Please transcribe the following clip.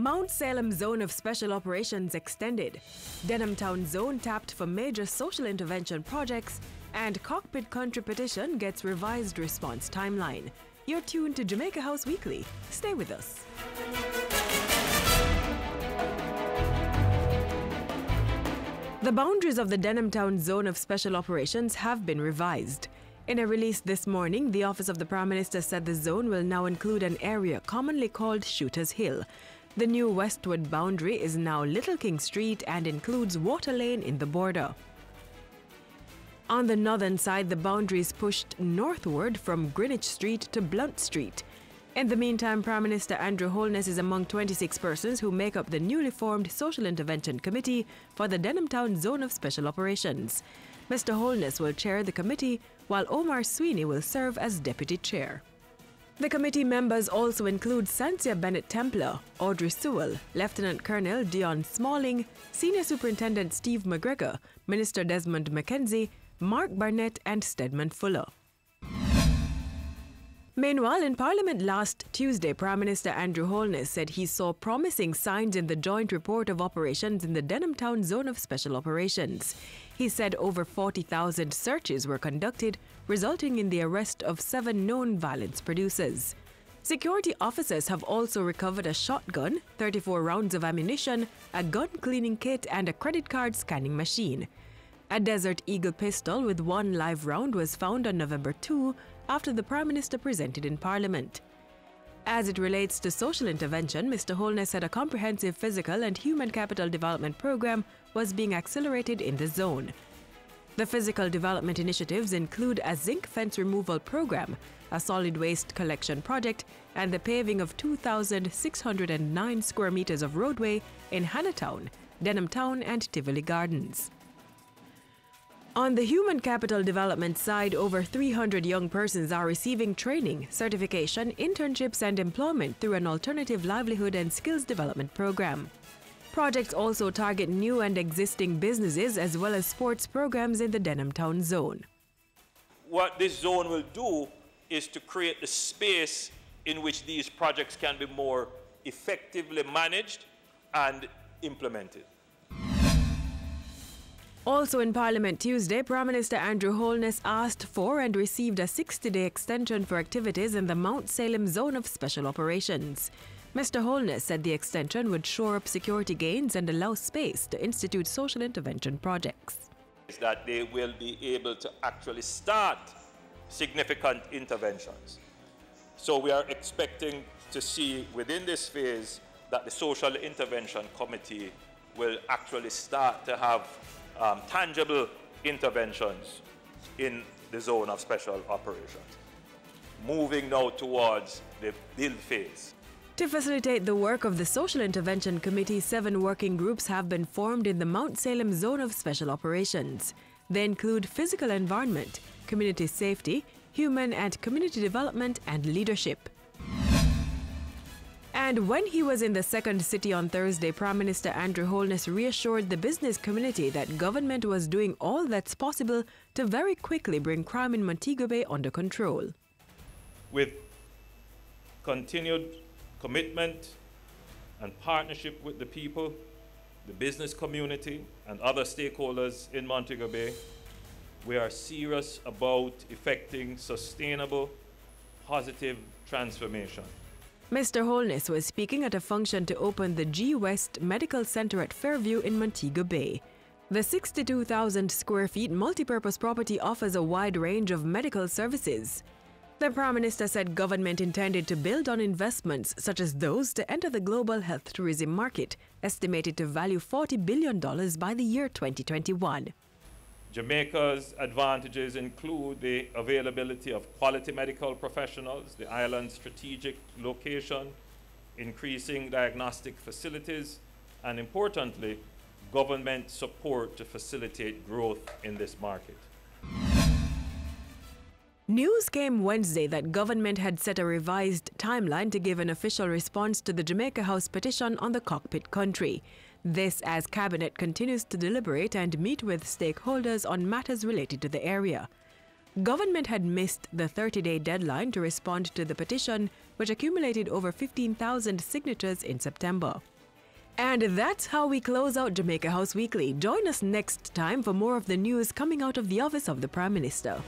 Mount Salem Zone of Special Operations extended. Denham Town Zone tapped for major social intervention projects, and Cockpit Country petition gets revised response timeline. You're tuned to Jamaica House Weekly. Stay with us. The boundaries of the Denham Town Zone of Special Operations have been revised. In a release this morning, the Office of the Prime Minister said the zone will now include an area commonly called Shooter's Hill. The new westward boundary is now Little King Street and includes Water Lane in the border. On the northern side, the boundary is pushed northward from Greenwich Street to Blunt Street. In the meantime, Prime Minister Andrew Holness is among 26 persons who make up the newly formed Social Intervention Committee for the Denham Town Zone of Special Operations. Mr. Holness will chair the committee, while Omar Sweeney will serve as deputy chair. The committee members also include Sansia Bennett-Templer, Audrey Sewell, Lieutenant Colonel Dion Smalling, Senior Superintendent Steve McGregor, Minister Desmond McKenzie, Mark Barnett and Stedman Fuller. Meanwhile, in Parliament last Tuesday, Prime Minister Andrew Holness said he saw promising signs in the joint report of operations in the Denham Town Zone of Special Operations. He said over 40,000 searches were conducted, resulting in the arrest of 7 known violence producers. Security officers have also recovered a shotgun, 34 rounds of ammunition, a gun cleaning kit and a credit card scanning machine. A Desert Eagle pistol with 1 live round was found on November 2 after the Prime Minister presented in Parliament. As it relates to social intervention, Mr. Holness said a comprehensive physical and human capital development program was being accelerated in the zone. The physical development initiatives include a zinc fence removal program, a solid waste collection project, and the paving of 2,609 square meters of roadway in Hannahtown, Denham Town and Tivoli Gardens. On the human capital development side, over 300 young persons are receiving training, certification, internships and employment through an alternative livelihood and skills development program. Projects also target new and existing businesses as well as sports programs in the Denham Town Zone. What this zone will do is to create the space in which these projects can be more effectively managed and implemented. Also in Parliament Tuesday, Prime Minister Andrew Holness asked for and received a 60-day extension for activities in the Mount Salem Zone of Special Operations. Mr. Holness said the extension would shore up security gains and allow space to institute social intervention projects. That they will be able to actually start significant interventions. So we are expecting to see within this phase that the Social Intervention Committee will actually start to have tangible interventions in the zone of special operations, moving now towards the build phase. To facilitate the work of the Social Intervention Committee, 7 working groups have been formed in the Mount Salem Zone of Special Operations. They include physical environment, community safety, human and community development, and leadership. And when he was in the second city on Thursday, Prime Minister Andrew Holness reassured the business community that government was doing all that's possible to very quickly bring crime in Montego Bay under control. With continued commitment and partnership with the people, the business community, and other stakeholders in Montego Bay, we are serious about effecting sustainable, positive transformation. Mr. Holness was speaking at a function to open the G West Medical Center at Fairview in Montego Bay. The 62,000 square feet multipurpose property offers a wide range of medical services. The Prime Minister said government intended to build on investments such as those to enter the global health tourism market, estimated to value $40 billion by the year 2021. Jamaica's advantages include the availability of quality medical professionals, the island's strategic location, increasing diagnostic facilities, and importantly, government support to facilitate growth in this market. News came Wednesday that government had set a revised timeline to give an official response to the Jamaica House petition on the Cockpit Country. This as Cabinet continues to deliberate and meet with stakeholders on matters related to the area. Government had missed the 30-day deadline to respond to the petition, which accumulated over 15,000 signatures in September. And that's how we close out Jamaica House Weekly. Join us next time for more of the news coming out of the office of the Prime Minister.